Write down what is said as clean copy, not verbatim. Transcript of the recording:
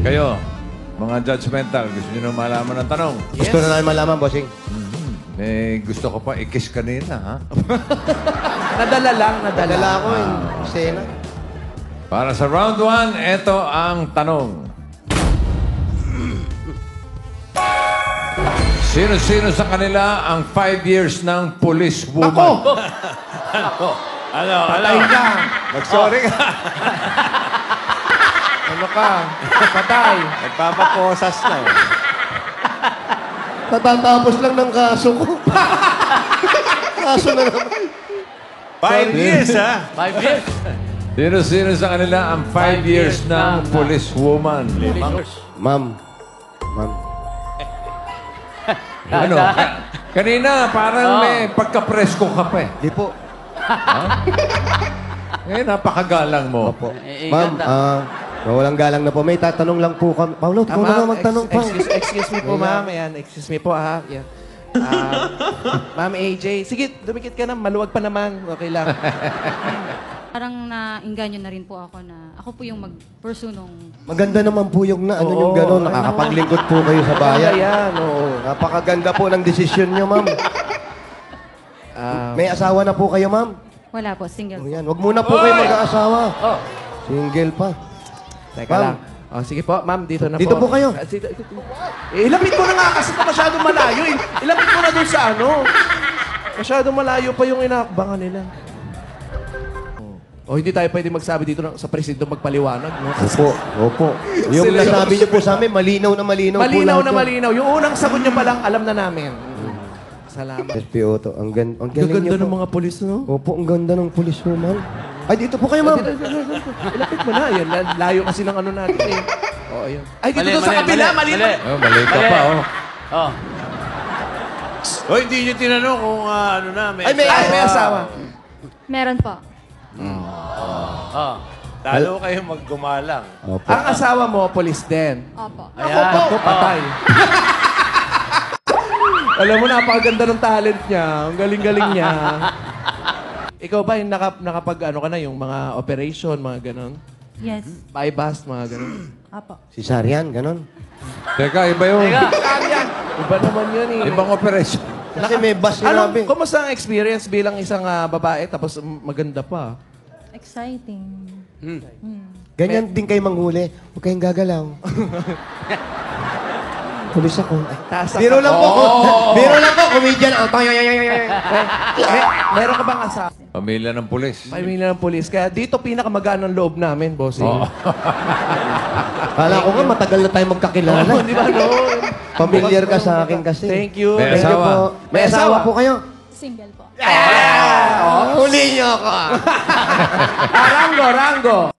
Kayo, mga judgmental, gusto nyo na malaman ng tanong? Gusto na namin malaman, bossing. Gusto ko pa i-kiss kanina, ha? Nadala lang, nadala. Dala ko yung sena. Para sa round 1, ito ang tanong. Sino-sino sa kanila ang 5 years ng police woman? Ano? Patay ka. Mag-sorry ka. Ano ka? Patay. Nagpapaposas na eh. Tatatapos lang ng kaso ko. Kaso na naman. 5 years, ha? 5 years. Sino-sino sa kanila ang 5 years ng police woman? Ma'am. Ano? Kanina, parang may pagka-presko ka pa eh. Di po. Napakagalang mo. Opo. Ma'am, walang galang na po. May tatanong lang po kami. Paulo, ikaw na magtanong pa. Excuse me po, ma'am. Ayan, excuse me po, ha. Yan. Ma'am AJ. Sige, dumikit ka na. Maluwag pa naman. Okay lang. Parang nainganyo na rin po ako na ako po yung mag-pursue nung... Maganda naman po yung na, ano Oo, yung gano'n. ano. Nakakapaglingkod po kayo sa bayan. Ayan, oo. Napakaganda po ng desisyon nyo, ma'am. May asawa na po kayo, ma'am? Wala po, single. O yan, wag muna po kayo mag-aasawa. Single pa. Teka Ma'am. lang. Oh, sige po, ma'am, dito na Dito po. po kayo. Ilapit mo na nga kasi masyadong malayo. Ilapit mo na dun sa ano. Masyadong malayo pa yung inaakbangan nila. Oh, hindi tayo pwede magsabi dito sa presinto magpaliwanag, no? Opo. Yung nasabi niyo po sa amin, malinaw na malinaw po Malinaw lahat na yun. malinaw. Yung unang sagot niyo pa lang, alam na namin. Salamat. SPO to. Ang galing Gaganda niyo ng po. mga polis, no? Opo, ang ganda ng pulis mo, ma'am. Ay, dito po kayo, ma'am. Ilapit mo na. Yan, layo kasi ng ano natin eh. Oh, ayun. Ay, dito Mali, doon sa mali, kabila. mali, Mali. mali. Mali ka pa, oh. Oh. O, hindi nyo tinanong kung ano na, may Ay, may asawa. Meron po. Oh. Lalo kayo maggumalang. Opo. Ang asawa mo, polis din. Opo. Ayan. Ako, patay. Alam mo, napakaganda ng talent niya. Ang galing-galing niya. Ikaw ba yung nakapag ano ka na, yung mga operation, mga ganon? Yes. Bypass, mga ganon? Opo. Cesarean, ganon. Teka, iba yun. Yan. Iba naman yun eh. Ibang operation. Kasi may bus Anong, sinabi. kumusta ang experience bilang isang babae tapos maganda pa? Exciting. Ganyan din kayo manghuli. Huwag kayong gagalaw. Pulis ako. Taas Biro lang po. Biro lang po. Comedian. Meron ka bang asawa? Pamilya ng pulis. Pamilya ng polis. Kaya dito pinakamagaan ang loob namin, bossing. Kala ko nga matagal na tayo magkakilala. Oh, di ba, no? Familiar ka sa akin kasi. Thank you. May Thank you asawa. po. May asawa po kayo? Single po. Huli niyo ako. Rango.